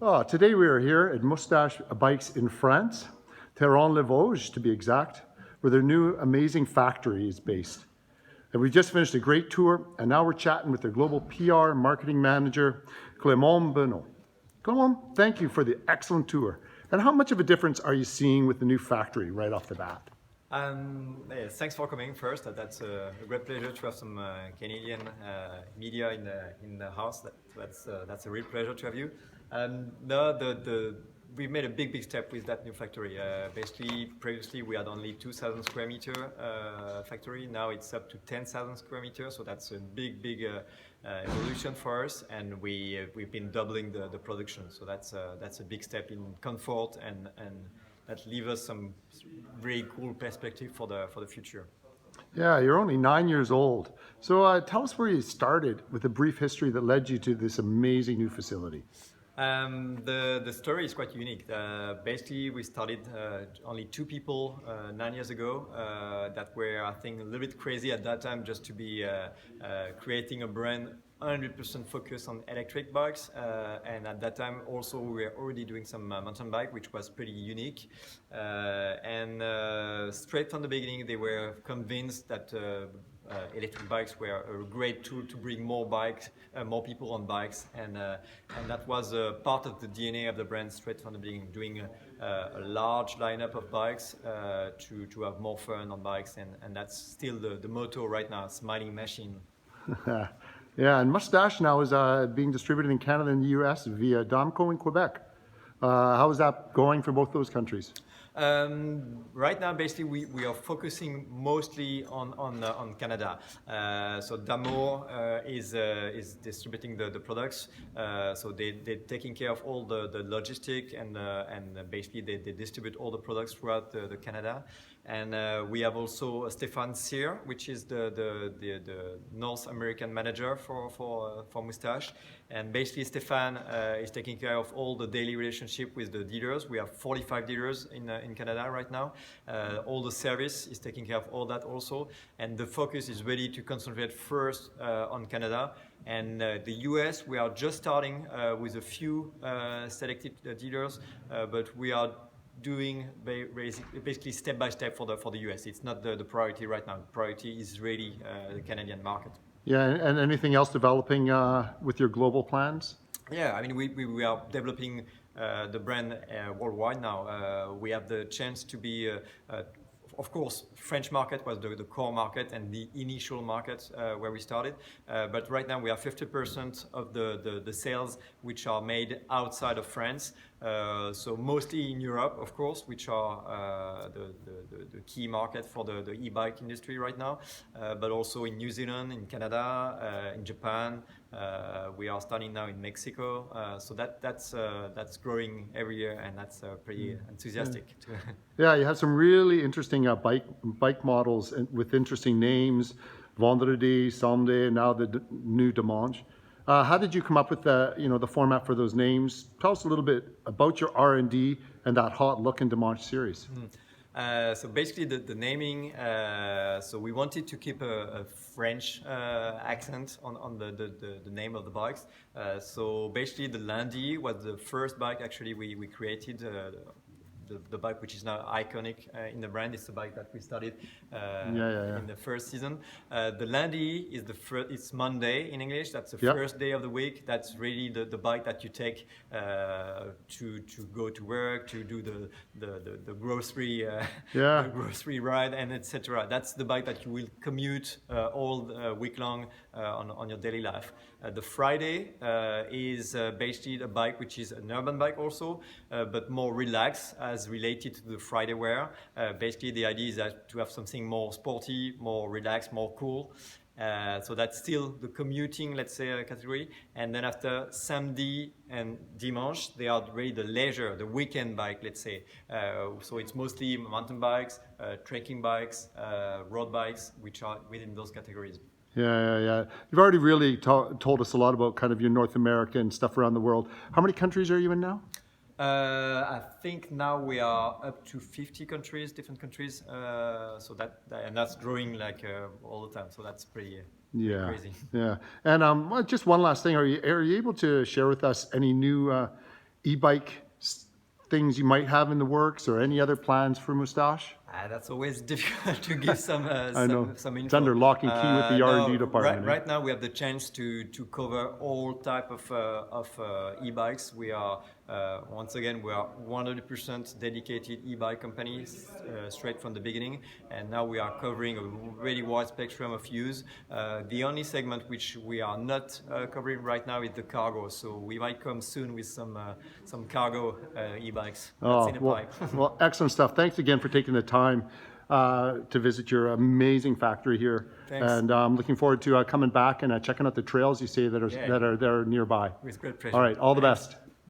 Today we are here at Moustache Bikes in France, Terron-les-Vosges to be exact, where their new amazing factory is based. And we just finished a great tour, and now we're chatting with their global PR and marketing manager, Clement Benoit. Clement, thank you for the excellent tour. And how much of a difference are you seeing with the new factory right off the bat? Yes, thanks for coming first. That's a great pleasure to have some Canadian media in the house. That's a real pleasure to have you. We've made a big step with that new factory. Basically, previously we had only 2,000 square meter factory. Now it's up to 10,000 square meters. So that's a big evolution for us, and we've been doubling the production. So that's a big step in comfort and that leaves us some very cool perspective for the future. Yeah, you're only 9 years old. So tell us where you started with a brief history that led you to this amazing new facility. The story is quite unique. Basically, we started only 2 people 9 years ago that were, I think, a little bit crazy at that time just to be creating a brand 100% focused on electric bikes, and at that time also we were already doing some mountain bike, which was pretty unique, and straight from the beginning they were convinced that electric bikes were a great tool to bring more people on bikes, and that was part of the DNA of the brand straight from the beginning, doing a large lineup of bikes to have more fun on bikes, and that's still the motto right now, smiling machine. Yeah, and Moustache now is being distributed in Canada and the US via Damco in Quebec. How is that going for both those countries? Right now, basically, we are focusing mostly on Canada. So D'Amour is distributing the products. So they're taking care of all the logistic and basically they distribute all the products throughout the Canada. And we have also Stéphane Cyr, which is the North American manager for Moustache. And basically Stéphane is taking care of all the daily relationship with the dealers. We have 45 dealers in Canada right now. All the service is taking care of all that also. And the focus is really to concentrate first on Canada. And the US, we are just starting with a few selected dealers, but we are doing basically step by step for the US. It's not the priority right now. The priority is really the Canadian market. Yeah, and anything else developing with your global plans? Yeah, I mean, we are developing the brand worldwide now. We have the chance to be, of course, French market was the core market and the initial market where we started. But right now we have 50% of the sales which are made outside of France. So mostly in Europe, of course, which are the key market for the e-bike industry right now, but also in New Zealand, in Canada, in Japan. We are starting now in Mexico, so that's growing every year, and that's pretty enthusiastic. Yeah, you have some really interesting bike models with interesting names, Vendredi, Samedi, and now the new Dimanche. How did you come up with the format for those names? Tell us a little bit about your R&D and that hot look in Dimanche series. So basically the naming, so we wanted to keep a French accent on the name of the bikes. So basically the Lundi was the first bike actually we created. The bike which is now iconic in the brand. It's the bike that we started in the first season. The Lundi is it's Monday in English. That's the first day of the week. That's really the bike that you take to go to work, to do the grocery the grocery ride, and etc. That's the bike that you will commute all week long on your daily life. The Friday is basically a bike which is an urban bike also, but more relaxed as related to the Friday wear. Basically the idea is that to have something more sporty, more relaxed, more cool. So that's still the commuting, let's say, category. And then after Samedi and Dimanche, they are really the leisure, the weekend bike, let's say. So it's mostly mountain bikes, trekking bikes, road bikes, which are within those categories. Yeah. You've already really told us a lot about kind of your North America and stuff around the world. How many countries are you in now? I think now we are up to 50 countries, different countries. So that's growing like all the time. So that's pretty crazy. Yeah. And just one last thing: are you able to share with us any new e-bike things you might have in the works or any other plans for Moustache? That's always difficult to give some I know. some info. It's under lock and key with the R&D No, department. Right now we have the chance to cover all type of e-bikes. We are once again we are 100% dedicated e-bike company straight from the beginning, and now we are covering a really wide spectrum of use. The only segment which we are not covering right now is the cargo. So we might come soon with some cargo e-bikes. That's in the well, pipe. well, excellent stuff. Thanks again for taking the time to visit your amazing factory here. Thanks. And I'm looking forward to coming back and checking out the trails you say that are nearby. With great pleasure. All right, all the best.